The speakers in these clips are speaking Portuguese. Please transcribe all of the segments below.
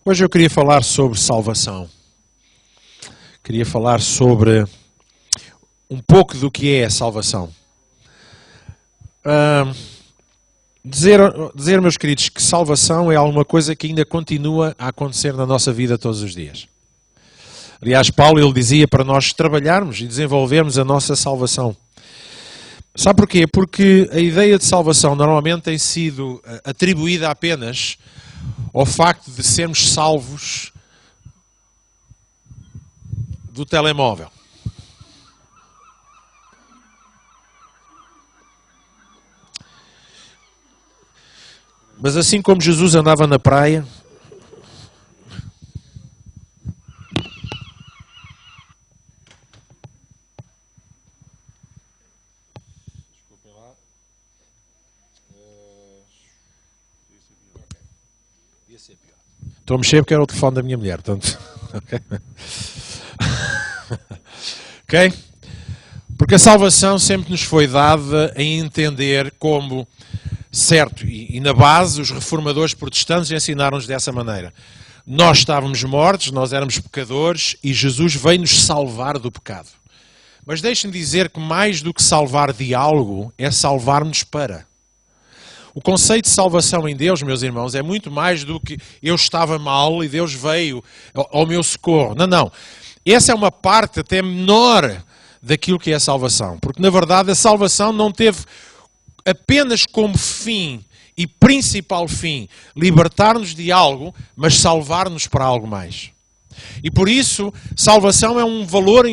Hoje eu queria falar sobre salvação. Queria falar sobre um pouco do que é a salvação. Dizer, meus queridos, que salvação é alguma coisa que ainda continua a acontecer na nossa vida todos os dias. Aliás, Paulo ele dizia para nós trabalharmos e desenvolvermos a nossa salvação. Sabe porquê? Porque a ideia de salvação normalmente tem sido atribuída apenas ao facto de sermos salvos do telemóvel. Mas assim como Jesus andava na praia, estou a mexer porque era o telefone da minha mulher, portanto. Ok? Porque a salvação sempre nos foi dada a entender como, certo, e na base os reformadores protestantes ensinaram-nos dessa maneira. Nós estávamos mortos, nós éramos pecadores e Jesus veio nos salvar do pecado. Mas deixem-me dizer que mais do que salvar de algo, é salvar-nos para. O conceito de salvação em Deus, meus irmãos, é muito mais do que eu estava mal e Deus veio ao meu socorro. Não, não. Essa é uma parte até menor daquilo que é a salvação. Porque, na verdade, a salvação não teve apenas como fim e principal fim libertar-nos de algo, mas salvar-nos para algo mais. E por isso, salvação é um valor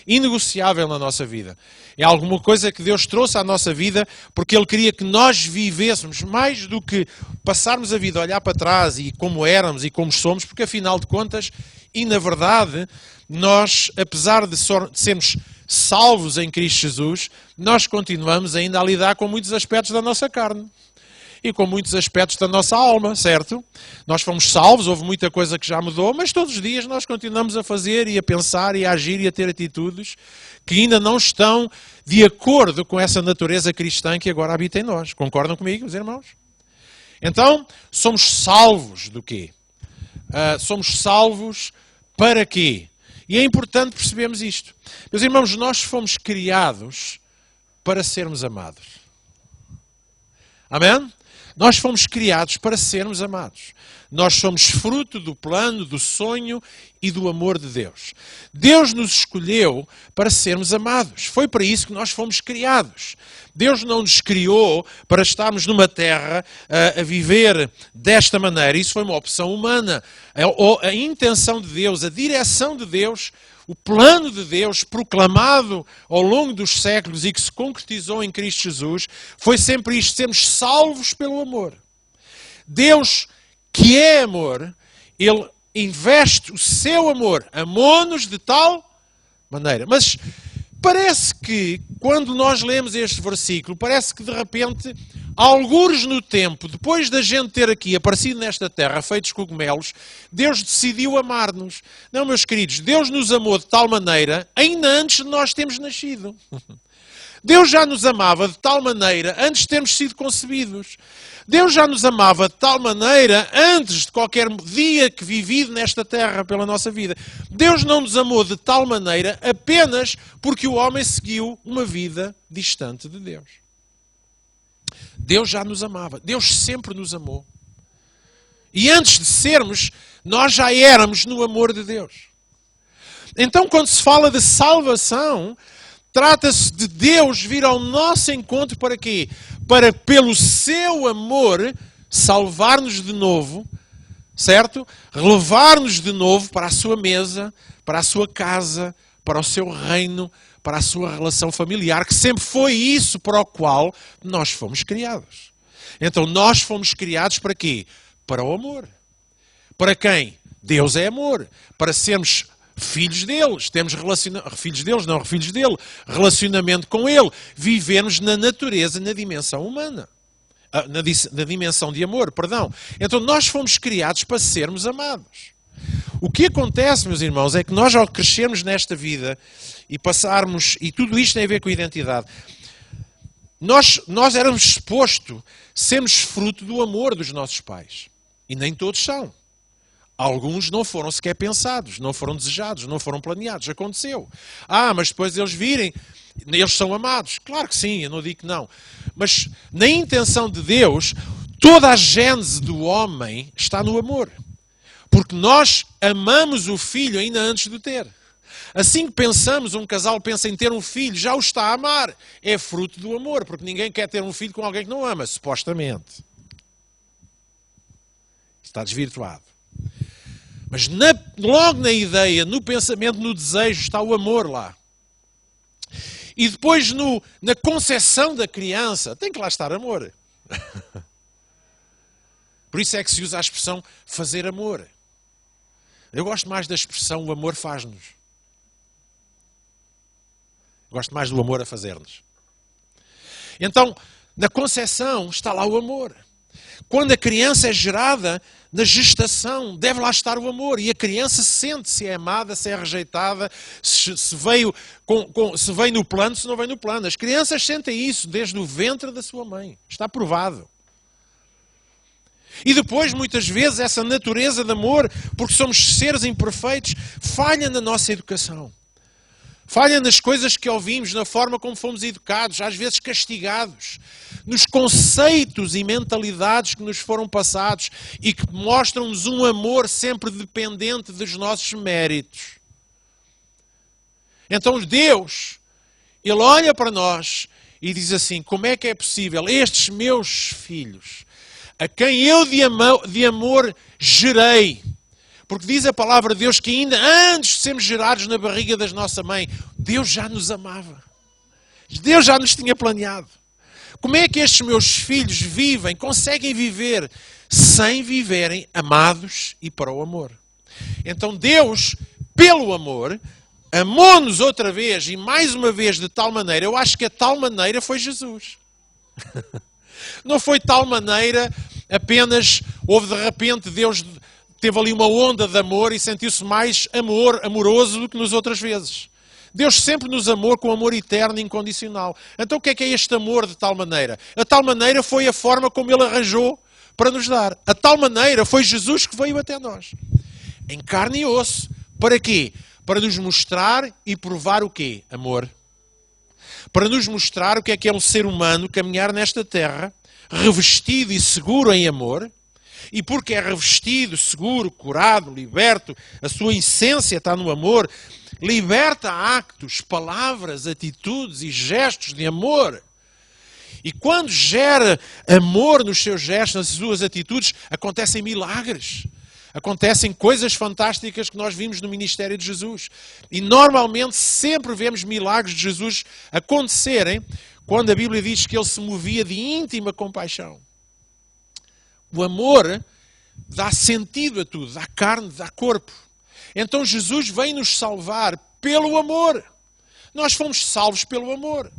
inegociável na nossa vida. É alguma coisa que Deus trouxe à nossa vida porque Ele queria que nós vivêssemos mais do que passarmos a vida a olhar para trás e como éramos e como somos, porque afinal de contas, e na verdade, nós, apesar de sermos salvos em Cristo Jesus, nós continuamos ainda a lidar com muitos aspectos da nossa carne. E com muitos aspectos da nossa alma, certo? Nós fomos salvos, houve muita coisa que já mudou, mas todos os dias nós continuamos a fazer e a pensar e a agir e a ter atitudes que ainda não estão de acordo com essa natureza cristã que agora habita em nós. Concordam comigo, meus irmãos? Então, somos salvos do quê? Somos salvos para quê? E é importante percebermos isto. Meus irmãos, nós fomos criados para sermos amados. Amém? Nós fomos criados para sermos amados. Nós somos fruto do plano, do sonho e do amor de Deus. Deus nos escolheu para sermos amados. Foi para isso que nós fomos criados. Deus não nos criou para estarmos numa terra a viver desta maneira. Isso foi uma opção humana. A intenção de Deus, a direção de Deus, o plano de Deus proclamado ao longo dos séculos e que se concretizou em Cristo Jesus, foi sempre isto, sermos salvos pelo amor. Deus, que é amor, Ele investe o seu amor, amou-nos de tal maneira. Mas parece que, quando nós lemos este versículo, parece que de repente, algures no tempo, depois da gente ter aqui aparecido nesta terra, feitos cogumelos, Deus decidiu amar-nos. Não, meus queridos, Deus nos amou de tal maneira, ainda antes de nós termos nascido. Deus já nos amava de tal maneira antes de termos sido concebidos. Deus já nos amava de tal maneira antes de qualquer dia que vivido nesta terra pela nossa vida. Deus não nos amou de tal maneira apenas porque o homem seguiu uma vida distante de Deus. Deus já nos amava. Deus sempre nos amou. E antes de sermos, nós já éramos no amor de Deus. Então, quando se fala de salvação, trata-se de Deus vir ao nosso encontro para quê? Para, pelo seu amor, salvar-nos de novo, certo? Levar-nos de novo para a sua mesa, para a sua casa, para o seu reino, para a sua relação familiar, que sempre foi isso para o qual nós fomos criados. Então, nós fomos criados para quê? Para o amor. Para quem? Deus é amor. Para sermos filhos deles, temos filhos dele, relacionamento com ele, vivemos na natureza, na dimensão humana, na dimensão de amor, perdão. Então nós fomos criados para sermos amados. O que acontece, meus irmãos, é que nós ao crescermos nesta vida e passarmos, e tudo isto tem a ver com a identidade, nós éramos expostos, sermos fruto do amor dos nossos pais. E nem todos são. Alguns não foram sequer pensados, não foram desejados, não foram planeados. Aconteceu. Mas depois eles virem, eles são amados. Claro que sim, eu não digo que não. Mas na intenção de Deus, toda a gênese do homem está no amor. Porque nós amamos o filho ainda antes de o ter. Assim que pensamos, um casal pensa em ter um filho, já o está a amar. É fruto do amor, porque ninguém quer ter um filho com alguém que não ama, supostamente. Está desvirtuado. Mas logo na ideia, no pensamento, no desejo, está o amor lá. E depois na concepção da criança, tem que lá estar amor. Por isso é que se usa a expressão fazer amor. Eu gosto mais da expressão o amor faz-nos. Gosto mais do amor a fazer-nos. Então, na concepção está lá o amor. Quando a criança é gerada, na gestação, deve lá estar o amor. E a criança sente se é amada, se é rejeitada, se veio no plano, se não veio no plano. As crianças sentem isso desde o ventre da sua mãe. Está provado. E depois, muitas vezes, essa natureza de amor, porque somos seres imperfeitos, falha na nossa educação. Falha nas coisas que ouvimos, na forma como fomos educados, às vezes castigados, nos conceitos e mentalidades que nos foram passados e que mostram-nos um amor sempre dependente dos nossos méritos. Então Deus, Ele olha para nós e diz assim, como é que é possível estes meus filhos, a quem eu de amor gerei, porque diz a palavra de Deus que ainda antes de sermos gerados na barriga da nossa mãe, Deus já nos amava. Deus já nos tinha planeado. Como é que estes meus filhos conseguem viver, sem viverem amados e para o amor? Então Deus, pelo amor, amou-nos outra vez e mais uma vez de tal maneira, eu acho que a tal maneira foi Jesus. Não foi tal maneira apenas, houve de repente Deus teve ali uma onda de amor e sentiu-se mais amoroso do que nas outras vezes. Deus sempre nos amou com amor eterno e incondicional. Então o que é este amor de tal maneira? A tal maneira foi a forma como Ele arranjou para nos dar. A tal maneira foi Jesus que veio até nós. Em carne e osso. Para quê? Para nos mostrar e provar o quê? Amor. Para nos mostrar o que é um ser humano caminhar nesta terra, revestido e seguro em amor. E porque é revestido, seguro, curado, liberto, a sua essência está no amor, liberta actos, palavras, atitudes e gestos de amor. E quando gera amor nos seus gestos, nas suas atitudes, acontecem milagres. Acontecem coisas fantásticas que nós vimos no ministério de Jesus. E normalmente sempre vemos milagres de Jesus acontecerem quando a Bíblia diz que Ele se movia de íntima compaixão. O amor dá sentido a tudo, dá carne, dá corpo. Então Jesus vem nos salvar pelo amor. Nós fomos salvos pelo amor.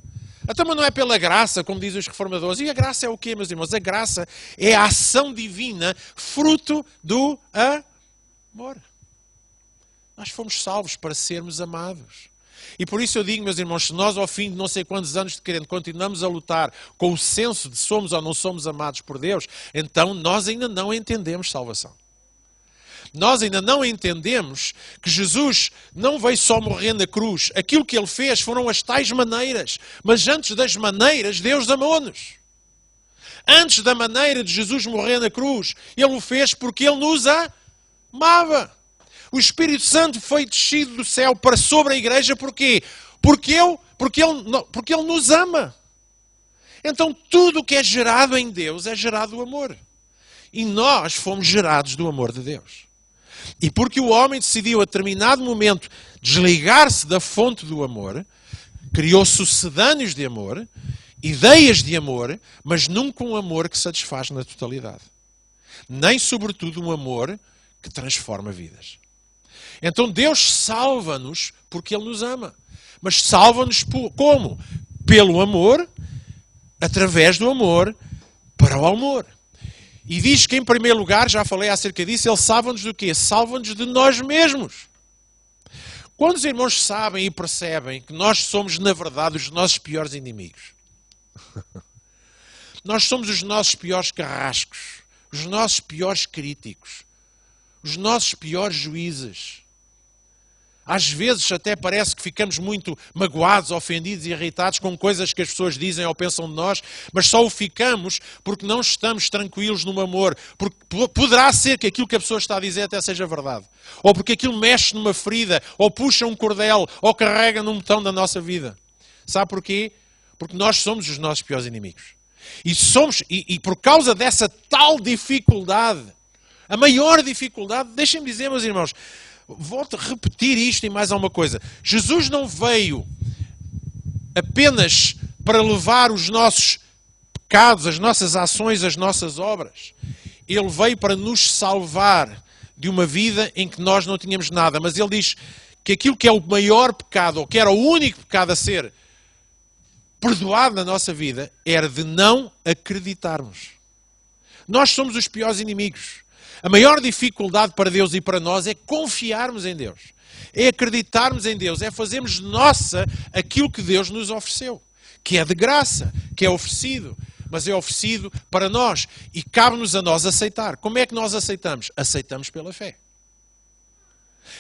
Então, mas não é pela graça, como dizem os reformadores. E a graça é o quê, meus irmãos? A graça é a ação divina, fruto do amor. Nós fomos salvos para sermos amados. E por isso eu digo, meus irmãos, se nós ao fim de não sei quantos anos de crente continuamos a lutar com o senso de somos ou não somos amados por Deus, então nós ainda não entendemos salvação. Nós ainda não entendemos que Jesus não veio só morrer na cruz. Aquilo que Ele fez foram as tais maneiras. Mas antes das maneiras, Deus amou-nos. Antes da maneira de Jesus morrer na cruz, Ele o fez porque Ele nos amava. O Espírito Santo foi descido do céu para sobre a igreja, porquê? Porque Ele nos ama. Então tudo o que é gerado em Deus é gerado do amor. E nós fomos gerados do amor de Deus. E porque o homem decidiu a determinado momento desligar-se da fonte do amor, criou sucedâneos de amor, ideias de amor, mas nunca um amor que satisfaz na totalidade. Nem, sobretudo, um amor que transforma vidas. Então Deus salva-nos porque Ele nos ama. Mas salva-nos como? Pelo amor, através do amor, para o amor. E diz que, em primeiro lugar, já falei acerca disso, Ele salva-nos do quê? Salva-nos de nós mesmos. Quando os irmãos sabem e percebem que nós somos, na verdade, os nossos piores inimigos. Nós somos os nossos piores carrascos, os nossos piores críticos, os nossos piores juízes. Às vezes até parece que ficamos muito magoados, ofendidos e irritados com coisas que as pessoas dizem ou pensam de nós, mas só o ficamos porque não estamos tranquilos no amor. Porque poderá ser que aquilo que a pessoa está a dizer até seja verdade. Ou porque aquilo mexe numa ferida, ou puxa um cordel, ou carrega num botão da nossa vida. Sabe porquê? Porque nós somos os nossos piores inimigos. E por causa dessa tal dificuldade, a maior dificuldade, deixem-me dizer, meus irmãos, volto a repetir isto e mais alguma coisa. Jesus não veio apenas para levar os nossos pecados, as nossas ações, as nossas obras. Ele veio para nos salvar de uma vida em que nós não tínhamos nada. Mas ele diz que aquilo que é o maior pecado, ou que era o único pecado a ser perdoado na nossa vida, era de não acreditarmos. Nós somos os piores inimigos. A maior dificuldade para Deus e para nós é confiarmos em Deus. É acreditarmos em Deus. É fazermos nossa aquilo que Deus nos ofereceu. Que é de graça, que é oferecido. Mas é oferecido para nós. E cabe-nos a nós aceitar. Como é que nós aceitamos? Aceitamos pela fé.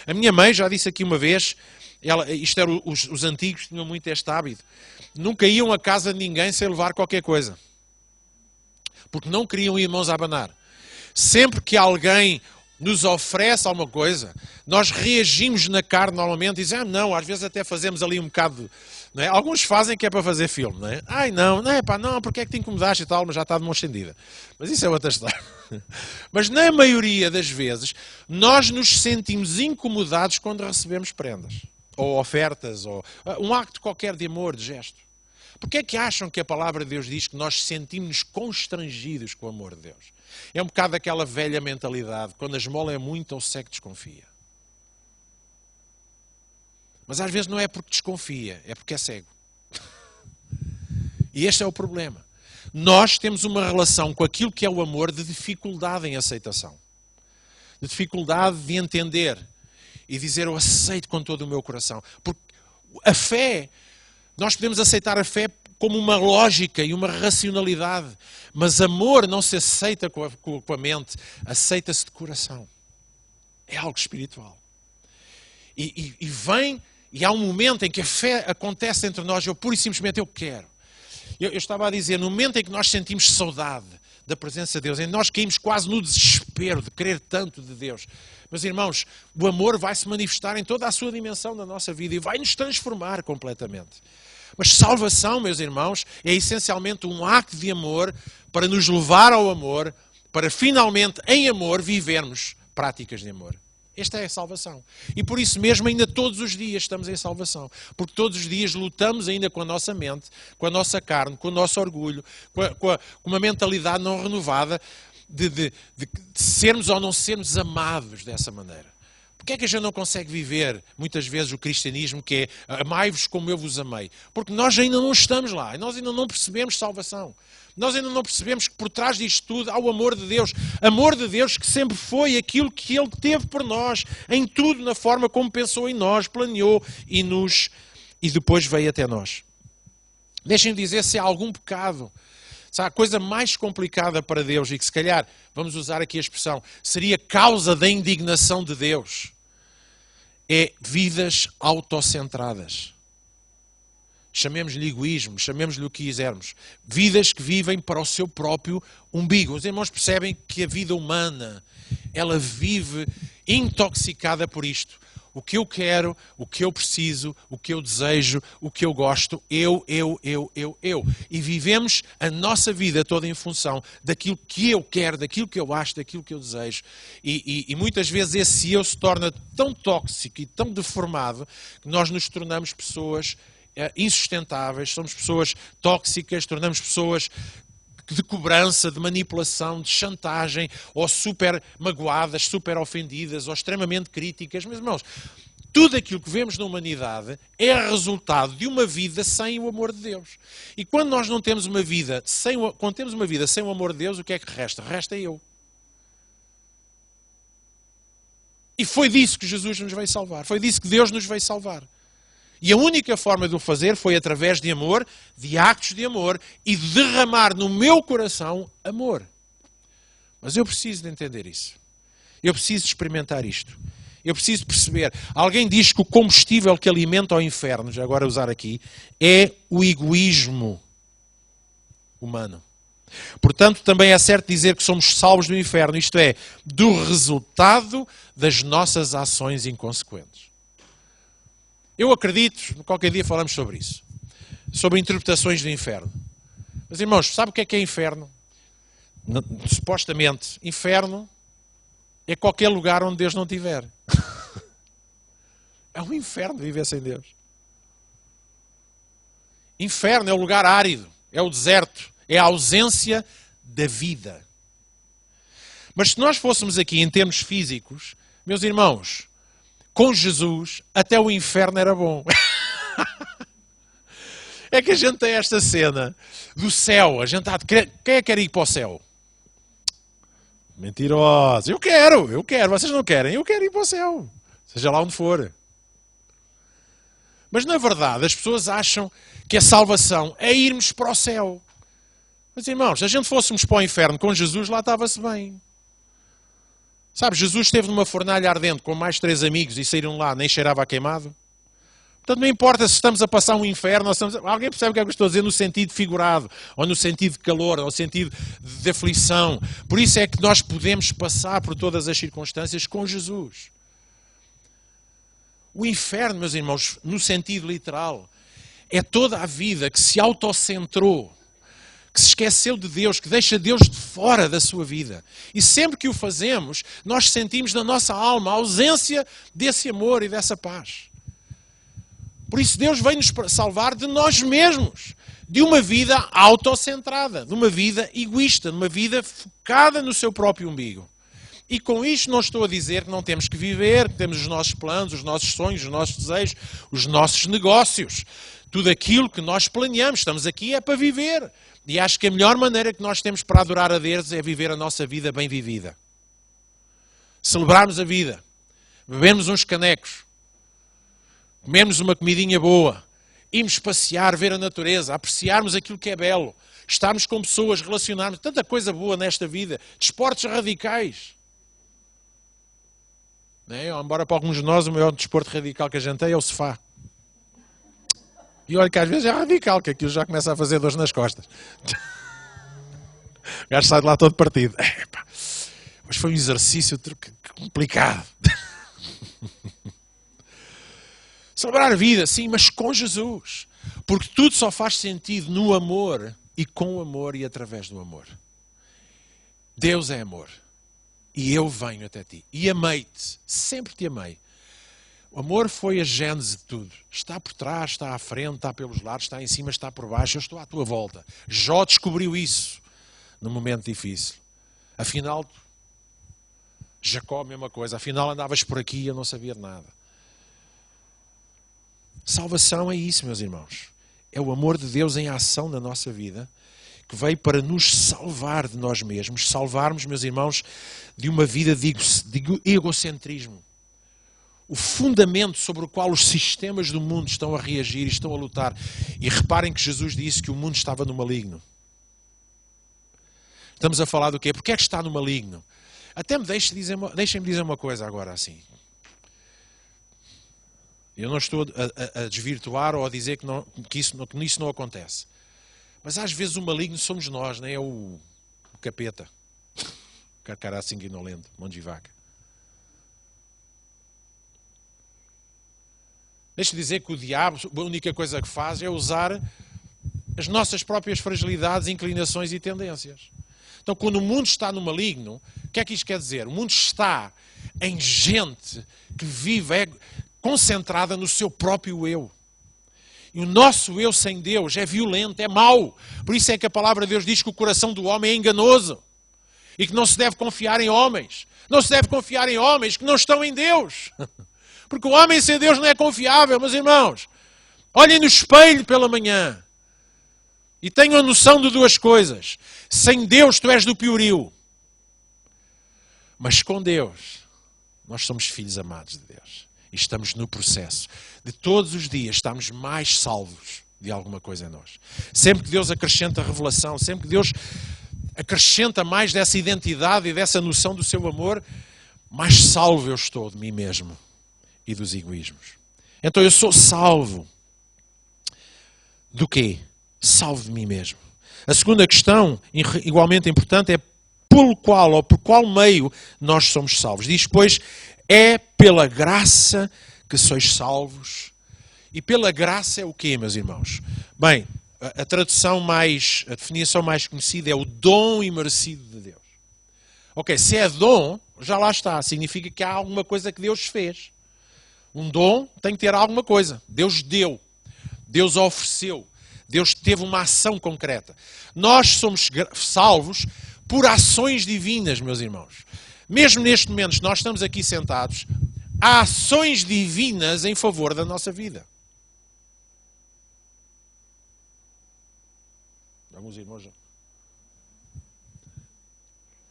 A minha mãe já disse aqui uma vez, isto era os antigos tinham muito este hábito. Nunca iam à casa de ninguém sem levar qualquer coisa. Porque não queriam ir mãos a abanar. Sempre que alguém nos oferece alguma coisa, nós reagimos na carne normalmente e dizemos, não, às vezes até fazemos ali um bocado, não é? Alguns fazem que é para fazer filme, não é? Ai não é pá, não, porque é que te incomodaste e tal, mas já está de mão estendida. Mas isso é outra história. Mas na maioria das vezes, nós nos sentimos incomodados quando recebemos prendas, ou ofertas, ou um acto qualquer de amor, de gesto. Porquê é que acham que a palavra de Deus diz que nós sentimos-nos constrangidos com o amor de Deus? É um bocado aquela velha mentalidade, quando a esmola é muito, o cego desconfia. Mas às vezes não é porque desconfia, é porque é cego. E este é o problema. Nós temos uma relação com aquilo que é o amor de dificuldade em aceitação. De dificuldade de entender e dizer eu aceito com todo o meu coração. Porque a fé, nós podemos aceitar a fé como uma lógica e uma racionalidade. Mas amor não se aceita com a mente, aceita-se de coração. É algo espiritual. E vem, e há um momento em que a fé acontece entre nós, eu pura e simplesmente eu quero. Eu estava a dizer, no momento em que nós sentimos saudade da presença de Deus, em que nós caímos quase no desespero de querer tanto de Deus. Meus irmãos, o amor vai se manifestar em toda a sua dimensão da nossa vida e vai nos transformar completamente. Mas salvação, meus irmãos, é essencialmente um acto de amor para nos levar ao amor, para finalmente, em amor, vivermos práticas de amor. Esta é a salvação. E por isso mesmo, ainda todos os dias estamos em salvação. Porque todos os dias lutamos ainda com a nossa mente, com a nossa carne, com o nosso orgulho, com uma mentalidade não renovada de sermos ou não sermos amados dessa maneira. Porquê é que a gente não consegue viver, muitas vezes, o cristianismo que é amai-vos como eu vos amei? Porque nós ainda não estamos lá, nós ainda não percebemos salvação. Nós ainda não percebemos que por trás disto tudo há o amor de Deus. Amor de Deus que sempre foi aquilo que Ele teve por nós, em tudo, na forma como pensou em nós, planeou e depois veio até nós. Deixem-me dizer se há algum pecado, se há a coisa mais complicada para Deus e que se calhar, vamos usar aqui a expressão, seria causa da indignação de Deus, é vidas autocentradas. Chamemos-lhe egoísmo, chamemos-lhe o que quisermos. Vidas que vivem para o seu próprio umbigo. Os irmãos percebem que a vida humana, ela vive intoxicada por isto. O que eu quero, o que eu preciso, o que eu desejo, o que eu gosto, eu. E vivemos a nossa vida toda em função daquilo que eu quero, daquilo que eu acho, daquilo que eu desejo. E muitas vezes esse eu se torna tão tóxico e tão deformado que nós nos tornamos pessoas insustentáveis, somos pessoas tóxicas, tornamos pessoas de cobrança, de manipulação, de chantagem, ou super magoadas, super ofendidas, ou extremamente críticas. Mas, irmãos, tudo aquilo que vemos na humanidade é resultado de uma vida sem o amor de Deus. E quando nós não temos uma vida quando temos uma vida sem o amor de Deus, o que é que resta? Resta eu. E foi disso que Jesus nos veio salvar. Foi disso que Deus nos veio salvar. E a única forma de o fazer foi através de amor, de actos de amor e de derramar no meu coração amor. Mas eu preciso de entender isso. Eu preciso experimentar isto. Eu preciso perceber. Alguém diz que o combustível que alimenta o inferno, já agora usar aqui, é o egoísmo humano. Portanto, também é certo dizer que somos salvos do inferno, isto é, do resultado das nossas ações inconsequentes. Eu acredito, qualquer dia falamos sobre isso, sobre interpretações do inferno. Mas, irmãos, sabe o que é inferno? Supostamente, inferno é qualquer lugar onde Deus não estiver. É um inferno viver sem Deus. Inferno é o lugar árido, é o deserto, é a ausência da vida. Mas se nós fôssemos aqui em termos físicos, meus irmãos, com Jesus, até o inferno era bom. É que a gente tem esta cena do céu, a gente quem é que quer ir para o céu? Mentirosos. Eu quero. Vocês não querem? Eu quero ir para o céu. Seja lá onde for. Mas, na verdade, as pessoas acham que a salvação é irmos para o céu. Mas, irmãos, se a gente fôssemos para o inferno com Jesus, lá estava-se bem. Sabe, Jesus esteve numa fornalha ardente com mais 3 amigos e saíram lá, nem cheirava a queimado. Portanto, não importa se estamos a passar um inferno, ou estamos... Alguém percebe o que é que eu estou a dizer no sentido figurado, ou no sentido de calor, ou no sentido de aflição. Por isso é que nós podemos passar por todas as circunstâncias com Jesus. O inferno, meus irmãos, no sentido literal, é toda a vida que se autocentrou, que se esqueceu de Deus, que deixa Deus de fora da sua vida. E sempre que o fazemos, nós sentimos na nossa alma a ausência desse amor e dessa paz. Por isso Deus vem nos salvar de nós mesmos, de uma vida autocentrada, de uma vida egoísta, de uma vida focada no seu próprio umbigo. E com isto não estou a dizer que não temos que viver, que temos os nossos planos, os nossos sonhos, os nossos desejos, os nossos negócios. Tudo aquilo que nós planeamos, estamos aqui é para viver. E acho que a melhor maneira que nós temos para adorar a Deus é viver a nossa vida bem vivida. Celebrarmos a vida, bebermos uns canecos, comermos uma comidinha boa, irmos passear, ver a natureza, apreciarmos aquilo que é belo, estarmos com pessoas, relacionarmos, tanta coisa boa nesta vida, desportos radicais. Não é? Embora para alguns de nós o maior desporto radical que a gente tem é o sofá. E olha que às vezes é radical, que aquilo já começa a fazer dores nas costas. O gajo sai de lá todo partido. Mas foi um exercício complicado. Celebrar a vida, sim, mas com Jesus. Porque tudo só faz sentido no amor e com o amor e através do amor. Deus é amor. E eu venho até ti. E amei-te. Sempre te amei. O amor foi a gênese de tudo. Está por trás, está à frente, está pelos lados, está em cima, está por baixo. Eu estou à tua volta. Jó descobriu isso num momento difícil. Afinal, Jacó, a mesma coisa. Afinal, andavas por aqui e eu não sabia de nada. Salvação é isso, meus irmãos. É o amor de Deus em ação na nossa vida, que veio para nos salvar de nós mesmos, salvarmos, meus irmãos, de uma vida de egocentrismo. O fundamento sobre o qual os sistemas do mundo estão a reagir e estão a lutar. E reparem que Jesus disse que o mundo estava no maligno. Estamos a falar do quê? Porque é que está no maligno? Até me deixem-me dizer uma coisa agora assim. Eu não estou a desvirtuar ou a dizer que isso não acontece. Mas às vezes o maligno somos nós, não é o capeta. Cara assim guinolento, mão de vaca. Deixa-me dizer que o diabo, a única coisa que faz é usar as nossas próprias fragilidades, inclinações e tendências. Então, quando o mundo está no maligno, o que é que isto quer dizer? O mundo está em gente que vive concentrada no seu próprio eu. E o nosso eu sem Deus é violento, é mau. Por isso é que a palavra de Deus diz que o coração do homem é enganoso. E que não se deve confiar em homens. Não se deve confiar em homens que não estão em Deus. Porque o homem sem Deus não é confiável, meus irmãos. Olhem no espelho pela manhã. E tenham a noção de duas coisas. Sem Deus tu és do piorio. Mas com Deus, nós somos filhos amados de Deus. E estamos no processo de todos os dias estarmos mais salvos de alguma coisa em nós. Sempre que Deus acrescenta revelação, sempre que Deus acrescenta mais dessa identidade e dessa noção do seu amor, mais salvo eu estou de mim mesmo e dos egoísmos. Então eu sou salvo do quê? Salvo de mim mesmo. A segunda questão, igualmente importante, é pelo qual ou por qual meio nós somos salvos. Diz, pois, é pela graça que sois salvos. E pela graça é o quê, meus irmãos? Bem, a definição mais conhecida é o dom imerecido de Deus. Ok, se é dom, já lá está. Significa que há alguma coisa que Deus fez. Um dom tem que ter alguma coisa. Deus deu. Deus ofereceu. Deus teve uma ação concreta. Nós somos salvos por ações divinas, meus irmãos. Mesmo neste momento, nós estamos aqui sentados, há ações divinas em favor da nossa vida. Alguns irmãos já.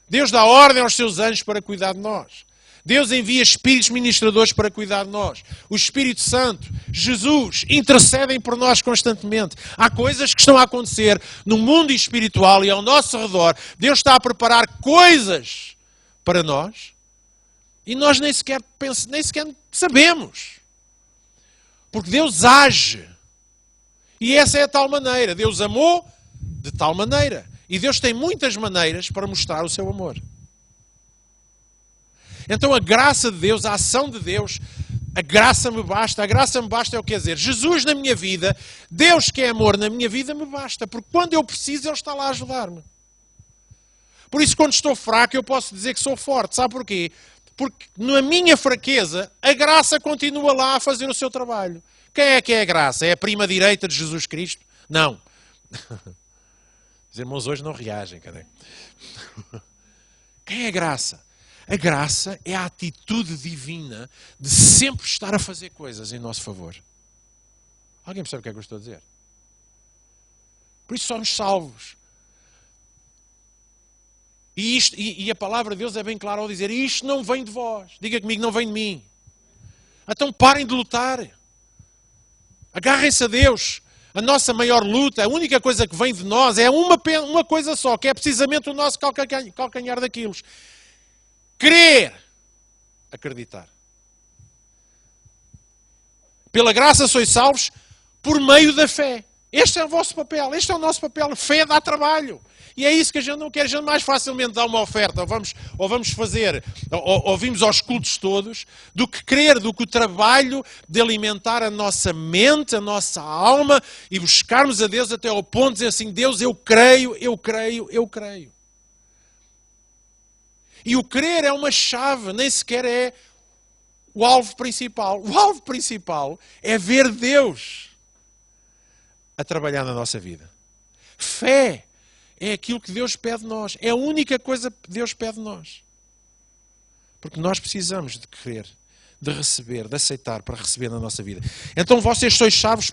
Deus dá ordem aos seus anjos para cuidar de nós. Deus envia espíritos ministradores para cuidar de nós. O Espírito Santo, Jesus, intercedem por nós constantemente. Há coisas que estão a acontecer no mundo espiritual e ao nosso redor. Deus está a preparar coisas para nós e nós nem sequer sabemos. Porque Deus age. E essa é a tal maneira. Deus amou de tal maneira. E Deus tem muitas maneiras para mostrar o seu amor. Então a graça de Deus, a ação de Deus, a graça me basta. A graça me basta é o que quer dizer. Jesus na minha vida, Deus que é amor na minha vida me basta. Porque quando eu preciso, Ele está lá a ajudar-me. Por isso quando estou fraco eu posso dizer que sou forte. Sabe porquê? Porque na minha fraqueza a graça continua lá a fazer o seu trabalho. Quem é que é a graça? É a prima direita de Jesus Cristo? Não. Os irmãos hoje não reagem, cadê? Quem é a graça? A graça é a atitude divina de sempre estar a fazer coisas em nosso favor. Alguém percebe o que é que eu estou a dizer? Por isso somos salvos. E a palavra de Deus é bem clara ao dizer, isto não vem de vós. Diga comigo, não vem de mim. Então parem de lutar. Agarrem-se a Deus. A nossa maior luta, a única coisa que vem de nós é uma coisa só, que é precisamente o nosso calcanhar daquilo. Crer. Acreditar. Pela graça sois salvos por meio da fé. Este é o vosso papel, este é o nosso papel. Fé dá trabalho. E é isso que a gente não quer. A gente mais facilmente dá uma oferta, ou vamos fazer, ou vimos aos cultos todos, do que crer, do que o trabalho de alimentar a nossa mente, a nossa alma, e buscarmos a Deus até ao ponto de dizer assim, Deus, eu creio, eu creio, eu creio. E o crer é uma chave, nem sequer é o alvo principal. O alvo principal é ver Deus a trabalhar na nossa vida. Fé é aquilo que Deus pede de nós. É a única coisa que Deus pede de nós. Porque nós precisamos de crer, de receber, de aceitar para receber na nossa vida. Então vocês sois salvos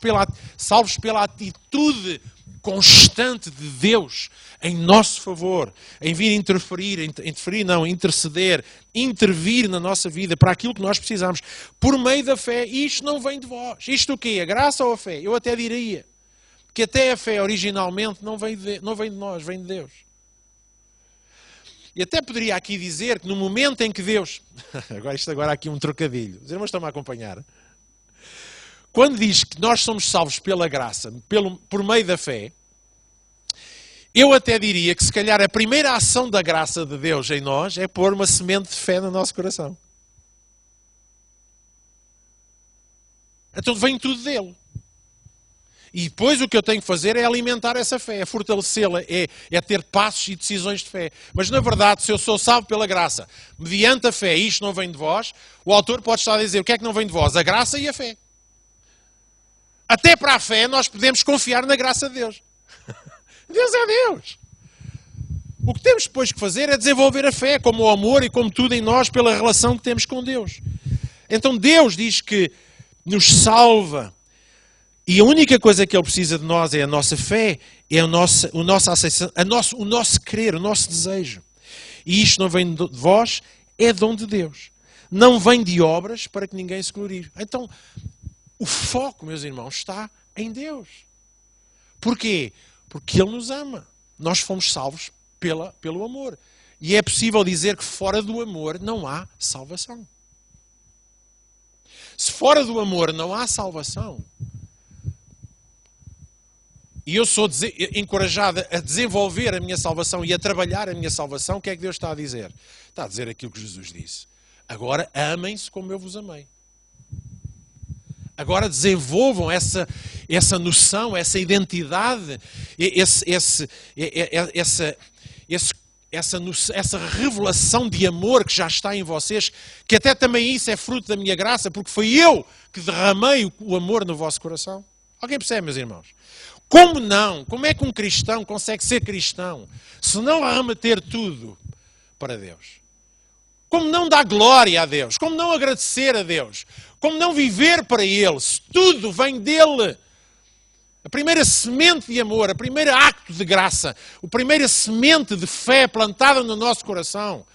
pela atitude constante de Deus em nosso favor, em vir interceder, intervir na nossa vida para aquilo que nós precisamos, por meio da fé. E isto não vem de vós. Isto o quê? A graça ou a fé? Eu até diria que até a fé originalmente não vem de nós, vem de Deus. E até poderia aqui dizer que no momento em que Deus... Agora há aqui um trocadilho. Os irmãos estão-me a acompanhar. Quando diz que nós somos salvos pela graça, por meio da fé, eu até diria que se calhar a primeira ação da graça de Deus em nós é pôr uma semente de fé no nosso coração. Então vem tudo dele. E depois o que eu tenho que fazer é alimentar essa fé, é fortalecê-la, é ter passos e decisões de fé. Mas na verdade, se eu sou salvo pela graça, mediante a fé, isto não vem de vós, o autor pode estar a dizer, o que é que não vem de vós? A graça e a fé. Até para a fé nós podemos confiar na graça de Deus. Deus é Deus. O que temos depois que fazer é desenvolver a fé, como o amor e como tudo em nós, pela relação que temos com Deus. Então Deus diz que nos salva. E a única coisa que Ele precisa de nós é a nossa fé, é o nosso querer, o nosso desejo. E isto não vem de vós, é dom de Deus. Não vem de obras para que ninguém se glorie. Então, o foco, meus irmãos, está em Deus. Porquê? Porque Ele nos ama. Nós fomos salvos pelo amor. E é possível dizer que fora do amor não há salvação. Se fora do amor não há salvação, e eu sou encorajado a desenvolver a minha salvação e a trabalhar a minha salvação, o que é que Deus está a dizer? Está a dizer aquilo que Jesus disse. Agora amem-se como eu vos amei. Agora desenvolvam essa noção, essa identidade, essa revelação de amor que já está em vocês, que até também isso é fruto da minha graça, porque foi eu que derramei o amor no vosso coração. Alguém percebe, meus irmãos? Como não? Como é que um cristão consegue ser cristão se não remeter tudo para Deus? Como não dar glória a Deus? Como não agradecer a Deus? Como não viver para Ele? Se tudo vem dEle. A primeira semente de amor, a primeira acto de graça, a primeira semente de fé plantada no nosso coração,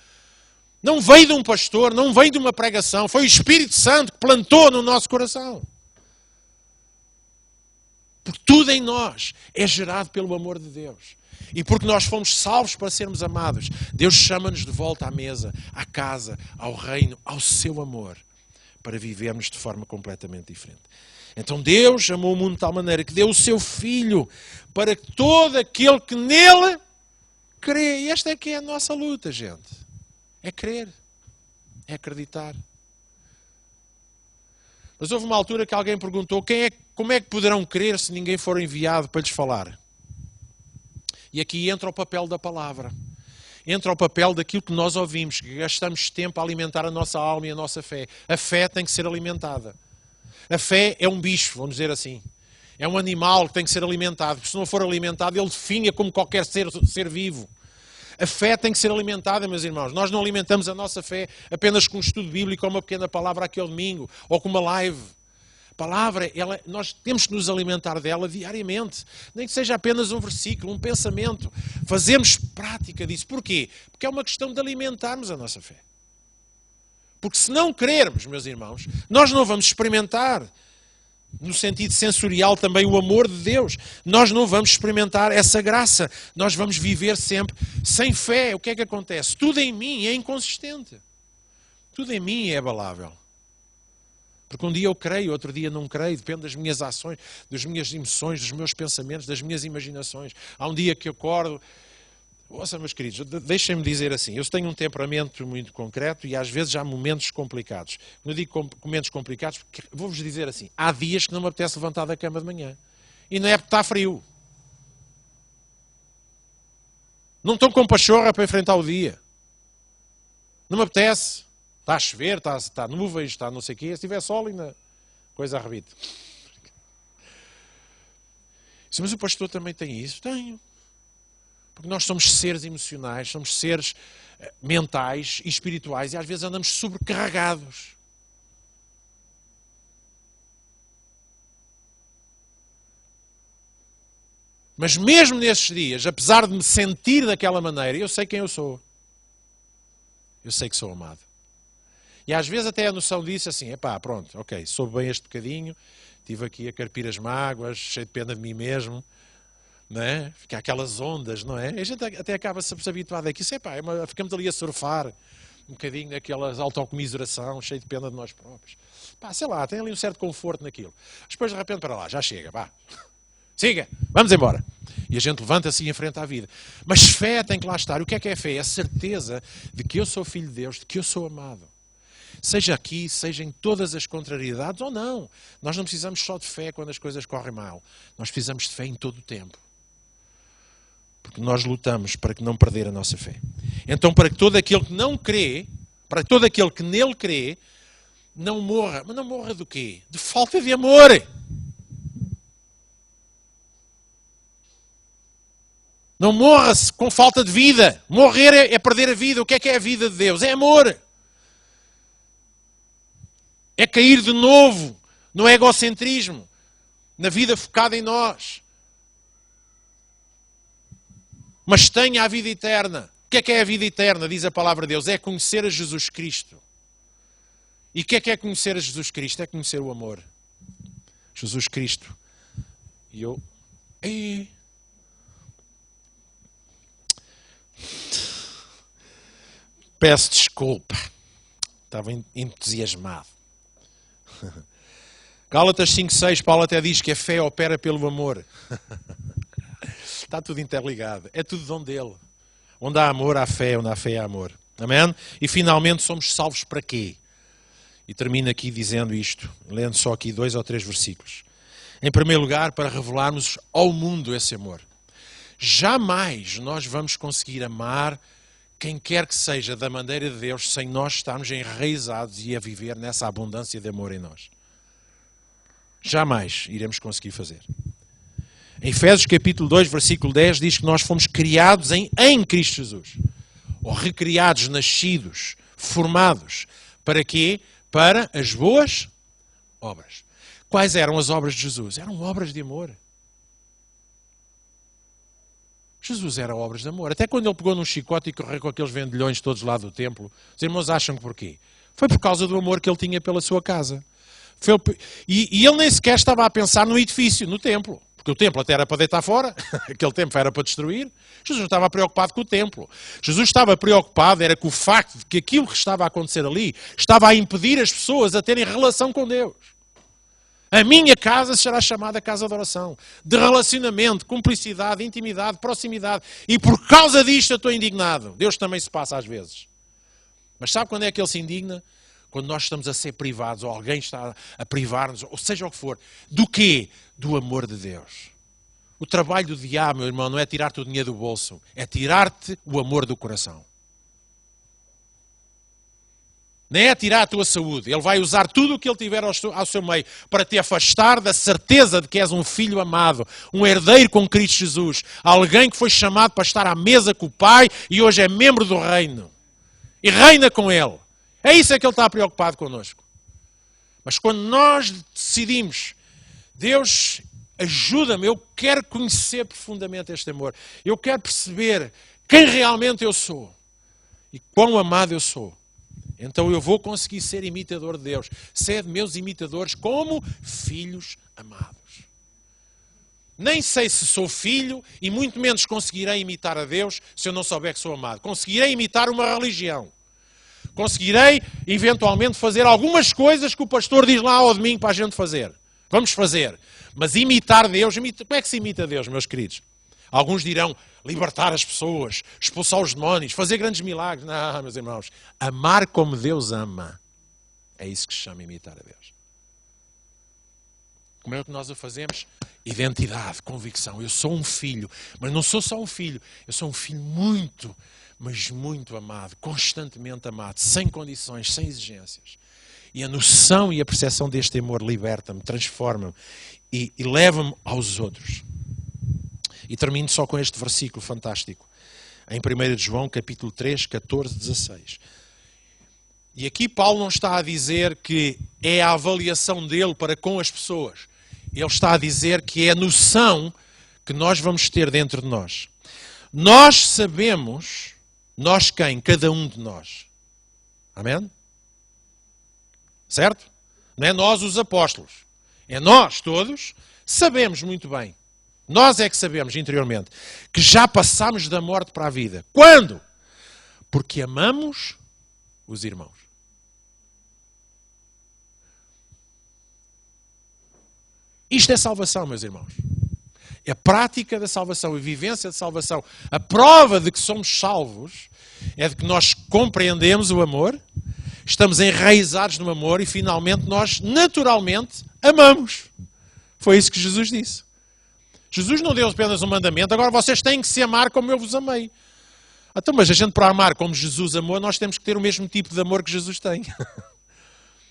não veio de um pastor, não veio de uma pregação, foi o Espírito Santo que plantou no nosso coração. Porque tudo em nós é gerado pelo amor de Deus. E porque nós fomos salvos para sermos amados, Deus chama-nos de volta à mesa, à casa, ao reino, ao seu amor, para vivermos de forma completamente diferente. Então Deus amou o mundo de tal maneira que deu o seu Filho para que todo aquele que nele crê. E esta é que é a nossa luta, gente. É crer. É acreditar. Mas houve uma altura que alguém perguntou como é que poderão crer se ninguém for enviado para lhes falar? E aqui entra o papel da palavra. Entra o papel daquilo que nós ouvimos, que gastamos tempo a alimentar a nossa alma e a nossa fé. A fé tem que ser alimentada. A fé é um bicho, vamos dizer assim. É um animal que tem que ser alimentado, porque se não for alimentado, ele definha como qualquer ser vivo. A fé tem que ser alimentada, meus irmãos. Nós não alimentamos a nossa fé apenas com um estudo bíblico ou uma pequena palavra aqui ao domingo, ou com uma live. A palavra, nós temos que nos alimentar dela diariamente. Nem que seja apenas um versículo, um pensamento. Fazemos prática disso. Porquê? Porque é uma questão de alimentarmos a nossa fé. Porque se não crermos, meus irmãos, nós não vamos experimentar, no sentido sensorial também, o amor de Deus. Nós não vamos experimentar essa graça. Nós vamos viver sempre sem fé. O que é que acontece? Tudo em mim é inconsistente. Tudo em mim é abalável. Porque um dia eu creio, outro dia não creio. Depende das minhas ações, das minhas emoções, dos meus pensamentos, das minhas imaginações. Há um dia que eu acordo... Ouça, meus queridos, deixem-me dizer assim, eu tenho um temperamento muito concreto e às vezes há momentos complicados. Quando eu digo momentos complicados, vou-vos dizer assim, há dias que não me apetece levantar da cama de manhã. E não é porque está frio. Não estou com pachorra para enfrentar o dia. Não me apetece. Está a chover, está nuvens, está não sei o quê. Se tiver sol ainda, coisa arrebite. Mas o pastor também tem isso? Tenho. Porque nós somos seres emocionais, somos seres mentais e espirituais e às vezes andamos sobrecarregados. Mas mesmo nesses dias, apesar de me sentir daquela maneira, eu sei quem eu sou. Eu sei que sou amado. E às vezes até a noção disso assim, epá, pronto, ok, soube bem este bocadinho, estive aqui a carpir as mágoas, cheio de pena de mim mesmo. Não é? Fica aquelas ondas, não é? A gente até acaba-se habituado a que isso ficamos ali a surfar um bocadinho naquela autocomiseração, cheio de pena de nós próprios. Pá, sei lá, tem ali um certo conforto naquilo. Depois de repente para lá, já chega, vá. Siga, vamos embora. E a gente levanta-se e enfrenta a vida. Mas fé tem que lá estar. O que é fé? É a certeza de que eu sou filho de Deus, de que eu sou amado. Seja aqui, seja em todas as contrariedades ou não. Nós não precisamos só de fé quando as coisas correm mal. Nós precisamos de fé em todo o tempo. Porque nós lutamos para que não perder a nossa fé. Então, para que todo aquele que não crê, para que todo aquele que nele crê, não morra. Mas não morra do quê? De falta de amor. Não morra-se com falta de vida. Morrer é perder a vida. O que é a vida de Deus? É amor. É cair de novo no egocentrismo, na vida focada em nós. Mas tenha a vida eterna. O que é a vida eterna? Diz a palavra de Deus. É conhecer a Jesus Cristo. E o que é conhecer a Jesus Cristo? É conhecer o amor. Jesus Cristo. E eu... Peço desculpa. Estava entusiasmado. Gálatas 5:6, Paulo até diz que a fé opera pelo amor. Está tudo interligado. É tudo dom dele. Onde há amor, há fé. Onde há fé, há amor. Amém? E finalmente somos salvos para quê? E termino aqui dizendo isto, lendo só aqui 2 ou 3 versículos. Em primeiro lugar, para revelarmos ao mundo esse amor. Jamais nós vamos conseguir amar quem quer que seja da maneira de Deus sem nós estarmos enraizados e a viver nessa abundância de amor em nós. Jamais iremos conseguir fazer. Em Efésios capítulo 2, versículo 10, diz que nós fomos criados em Cristo Jesus. Ou recriados, nascidos, formados. Para quê? Para as boas obras. Quais eram as obras de Jesus? Eram obras de amor. Jesus era obras de amor. Até quando ele pegou num chicote e correu com aqueles vendilhões todos lá do templo, os irmãos acham que porquê? Foi por causa do amor que ele tinha pela sua casa. E ele nem sequer estava a pensar no edifício, no templo. Porque o templo até era para deitar fora, aquele templo era para destruir. Jesus não estava preocupado com o templo. Jesus estava preocupado era com o facto de que aquilo que estava a acontecer ali estava a impedir as pessoas a terem relação com Deus. A minha casa será chamada casa de oração, de relacionamento, cumplicidade, intimidade, proximidade. E por causa disto eu estou indignado. Deus também se passa às vezes. Mas sabe quando é que ele se indigna? Quando nós estamos a ser privados, ou alguém está a privar-nos, ou seja o que for. Do quê? Do amor de Deus. O trabalho do diabo, meu irmão, não é tirar-te o dinheiro do bolso, é tirar-te o amor do coração. Nem é tirar a tua saúde. Ele vai usar tudo o que ele tiver ao seu meio para te afastar da certeza de que és um filho amado, um herdeiro com Cristo Jesus, alguém que foi chamado para estar à mesa com o Pai e hoje é membro do reino. E reina com Ele. É isso que Ele está preocupado connosco. Mas quando nós decidimos, Deus, ajuda-me, eu quero conhecer profundamente este amor. Eu quero perceber quem realmente eu sou e quão amado eu sou. Então eu vou conseguir ser imitador de Deus. Ser meus imitadores como filhos amados. Nem sei se sou filho e muito menos conseguirei imitar a Deus se eu não souber que sou amado. Conseguirei imitar uma religião. Conseguirei, eventualmente, fazer algumas coisas que o pastor diz lá ao domingo para a gente fazer. Vamos fazer. Mas imitar Deus, como é que se imita Deus, meus queridos? Alguns dirão libertar as pessoas, expulsar os demónios, fazer grandes milagres. Não, meus irmãos. Amar como Deus ama. É isso que se chama imitar a Deus. Como é que nós o fazemos? Identidade, convicção. Eu sou um filho, mas não sou só um filho. Eu sou um filho muito, mas muito amado, constantemente amado, sem condições, sem exigências. E a noção e a percepção deste amor liberta-me, transforma-me e leva-me aos outros. E termino só com este versículo fantástico. Em 1 João, capítulo 3, 14, 16. E aqui Paulo não está a dizer que é a avaliação dele para com as pessoas. Ele está a dizer que é a noção que nós vamos ter dentro de nós. Nós sabemos, nós quem? Cada um de nós. Amém? Certo? Não é nós os apóstolos. É nós todos sabemos muito bem. Nós é que sabemos interiormente que já passámos da morte para a vida. Quando? Porque amamos os irmãos. Isto é salvação, meus irmãos. É a prática da salvação, a vivência da salvação. A prova de que somos salvos é de que nós compreendemos o amor, estamos enraizados no amor e finalmente nós naturalmente amamos. Foi isso que Jesus disse. Jesus não deu apenas um mandamento, agora vocês têm que se amar como eu vos amei. Então, mas a gente para amar como Jesus amou, nós temos que ter o mesmo tipo de amor que Jesus tem.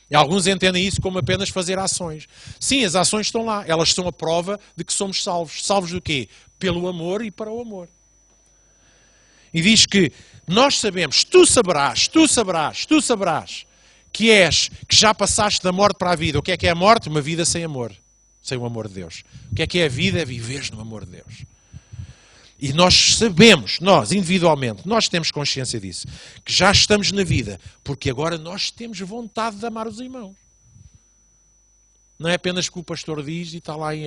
E alguns entendem isso como apenas fazer ações. Sim, as ações estão lá, elas são a prova de que somos salvos. Salvos do quê? Pelo amor e para o amor. E diz que nós sabemos, tu saberás que já passaste da morte para a vida. O que é a morte? Uma vida sem amor. Sem o amor de Deus. O que é a vida? É viveres no amor de Deus. E nós sabemos, nós, individualmente, nós temos consciência disso, que já estamos na vida, porque agora nós temos vontade de amar os irmãos. Não é apenas que o pastor diz e está lá em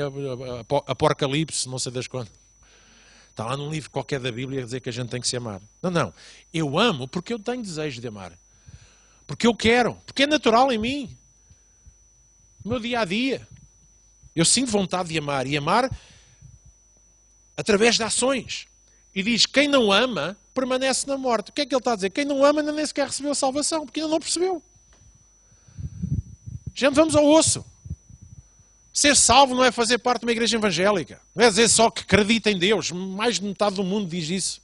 Apocalipse, não sei das quantas. Está lá num livro qualquer da Bíblia a dizer que a gente tem que se amar. Não, não. Eu amo porque eu tenho desejo de amar. Porque eu quero. Porque é natural em mim. No meu dia a dia. Eu sinto vontade de amar. E amar através de ações. E diz, quem não ama, permanece na morte. O que é que ele está a dizer? Quem não ama ainda nem sequer recebeu a salvação. Porque ainda não percebeu. Gente, vamos ao osso. Ser salvo não é fazer parte de uma igreja evangélica. Não é dizer só que acredita em Deus. Mais de metade do mundo diz isso.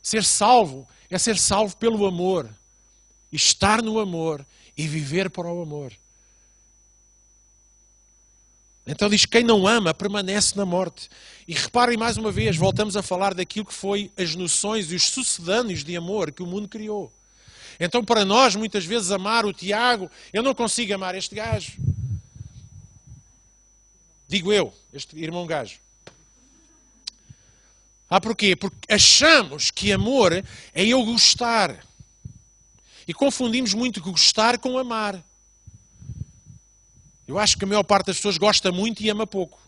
Ser salvo é ser salvo pelo amor. Estar no amor e viver para o amor. Então diz, quem não ama permanece na morte. E reparem mais uma vez, voltamos a falar daquilo que foi as noções e os sucedâneos de amor que o mundo criou. Então para nós, muitas vezes, amar o Tiago, eu não consigo amar este gajo. Digo eu, este irmão gajo. Porquê? Porque achamos que amor é eu gostar. E confundimos muito gostar com amar. Eu acho que a maior parte das pessoas gosta muito e ama pouco.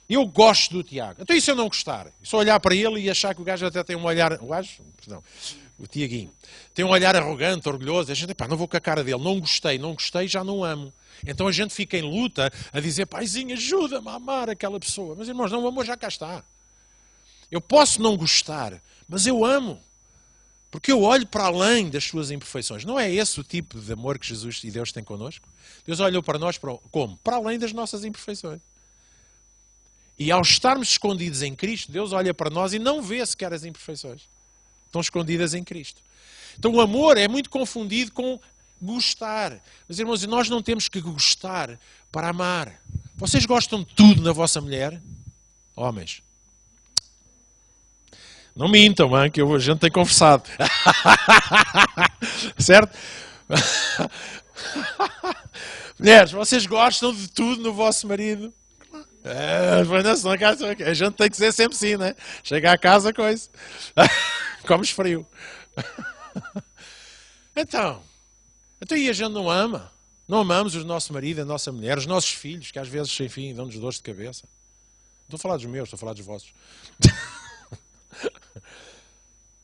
Eu gosto do Tiago. Então e se eu não gostar? Só olhar para ele e achar que o gajo até tem um olhar... O gajo? Perdão. O Tiaguinho. Tem um olhar arrogante, orgulhoso. A gente, não vou com a cara dele. Não gostei, já não amo. Então a gente fica em luta a dizer, paizinho, ajuda-me a amar aquela pessoa. Mas irmãos, não, o amor já cá está. Eu posso não gostar, mas eu amo. Porque eu olho para além das suas imperfeições. Não é esse o tipo de amor que Jesus e Deus têm connosco? Deus olhou para nós como? Para além das nossas imperfeições. E ao estarmos escondidos em Cristo, Deus olha para nós e não vê sequer as imperfeições. Estão escondidas em Cristo. Então o amor é muito confundido com gostar. Mas irmãos, nós não temos que gostar para amar. Vocês gostam de tudo na vossa mulher? Homens. Não mintam, man, que a gente tem conversado. Certo? Mulheres, vocês gostam de tudo no vosso marido? A gente tem que ser sempre sim, né? Chega à casa, coisa. Comes frio. Então, e a gente não ama? Não amamos o nosso marido, a nossa mulher, os nossos filhos, que às vezes, enfim, dão-nos dores de cabeça. Não estou a falar dos meus, estou a falar dos vossos.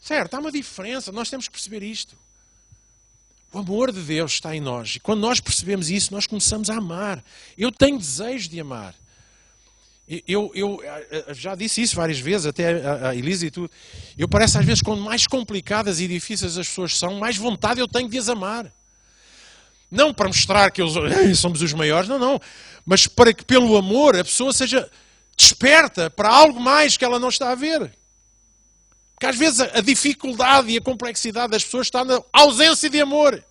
Certo, há uma diferença, nós temos que perceber isto. O amor de Deus está em nós. E quando nós percebemos isso, nós começamos a amar. Eu tenho desejo de amar. Eu já disse isso várias vezes, até a Elisa e tudo. Eu parece às vezes, quanto mais complicadas e difíceis as pessoas são, mais vontade eu tenho de as amar. Não para mostrar que somos os maiores, não. Mas para que pelo amor a pessoa seja desperta para algo mais que ela não está a ver. Porque às vezes a dificuldade e a complexidade das pessoas está na ausência de amor.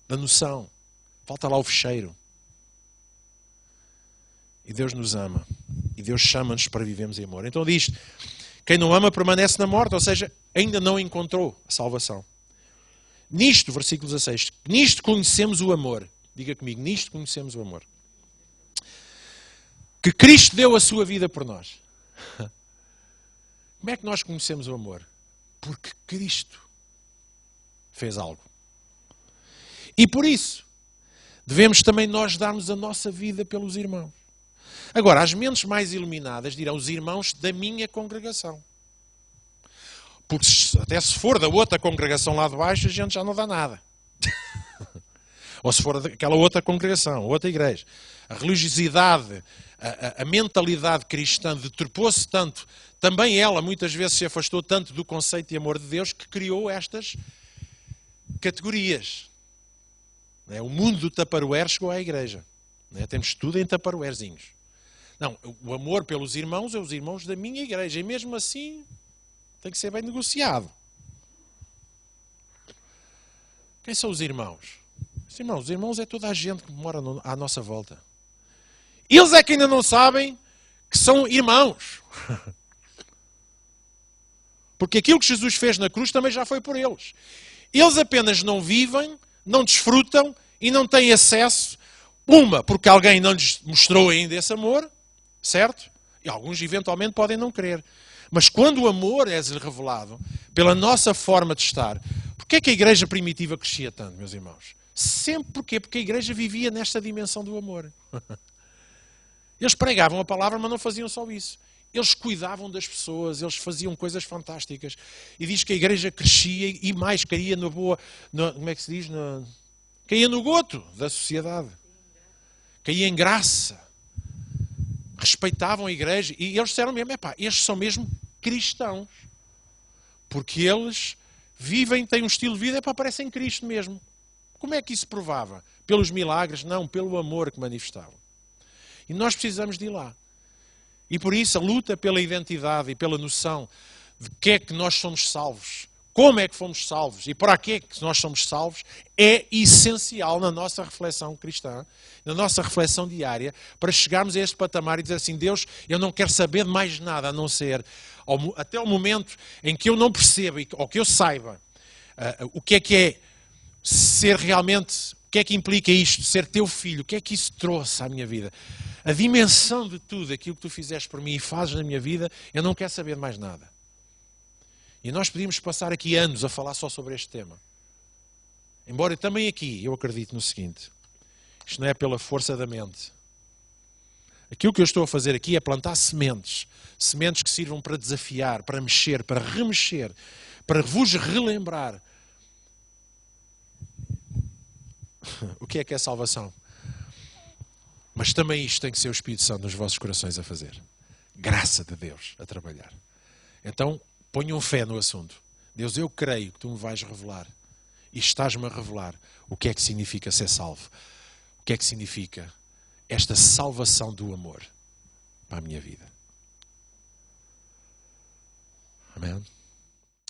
Da noção. Falta lá o fecheiro. E Deus nos ama. E Deus chama-nos para vivermos em amor. Então diz, quem não ama permanece na morte, ou seja, ainda não encontrou a salvação. Nisto, versículo 16, nisto conhecemos o amor. Diga comigo, nisto conhecemos o amor. Que Cristo deu a sua vida por nós. Como é que nós conhecemos o amor? Porque Cristo fez algo. E por isso, devemos também nós darmos a nossa vida pelos irmãos. Agora, as mentes mais iluminadas dirão os irmãos da minha congregação. Porque até se for da outra congregação lá de baixo, a gente já não dá nada. Ou se for daquela outra congregação, outra igreja. A religiosidade, a mentalidade cristã deturpou-se tanto, também ela muitas vezes se afastou tanto do conceito de amor de Deus que criou estas categorias. O mundo do Tupperware chegou à igreja. Temos tudo em Tupperwarezinhos. Não, o amor pelos irmãos é os irmãos da minha igreja. E mesmo assim, tem que ser bem negociado. Quem são os irmãos? Os irmãos é toda a gente que mora à nossa volta. Eles é que ainda não sabem que são irmãos. Porque aquilo que Jesus fez na cruz também já foi por eles. Eles apenas não vivem, não desfrutam e não têm acesso. Porque alguém não lhes mostrou ainda esse amor, certo? E alguns eventualmente podem não querer. Mas quando o amor é revelado pela nossa forma de estar, porquê é que a igreja primitiva crescia tanto, meus irmãos? Sempre porquê? Porque a igreja vivia nesta dimensão do amor. Eles pregavam a palavra, mas não faziam só isso. Eles cuidavam das pessoas, eles faziam coisas fantásticas. E diz que a igreja crescia e mais caía na boa... como é que se diz? Caía no goto da sociedade. Caía em graça. Respeitavam a igreja. E eles disseram mesmo, estes são mesmo cristãos. Porque eles vivem, têm um estilo de vida, parecem Cristo mesmo. Como é que isso provava? Pelos milagres? Não, pelo amor que manifestavam. E nós precisamos de ir lá. E por isso a luta pela identidade e pela noção de que é que nós somos salvos, como é que fomos salvos e para que é que nós somos salvos, é essencial na nossa reflexão cristã, na nossa reflexão diária, para chegarmos a este patamar e dizer assim, Deus, eu não quero saber de mais nada a não ser, até o momento em que eu não perceba ou que eu saiba o que é ser realmente, o que é que implica isto, ser teu filho, o que é que isso trouxe à minha vida. A dimensão de tudo, aquilo que tu fizeste por mim e fazes na minha vida, eu não quero saber de mais nada. E nós podíamos passar aqui anos a falar só sobre este tema. Embora também aqui eu acredito no seguinte, isto não é pela força da mente. Aquilo que eu estou a fazer aqui é plantar sementes. Sementes que sirvam para desafiar, para mexer, para remexer, para vos relembrar o que é salvação. Mas também isto tem que ser o Espírito Santo nos vossos corações a fazer. Graça de Deus a trabalhar. Então, ponham fé no assunto. Deus, eu creio que tu me vais revelar. E estás-me a revelar o que é que significa ser salvo. O que é que significa esta salvação do amor para a minha vida. Amém?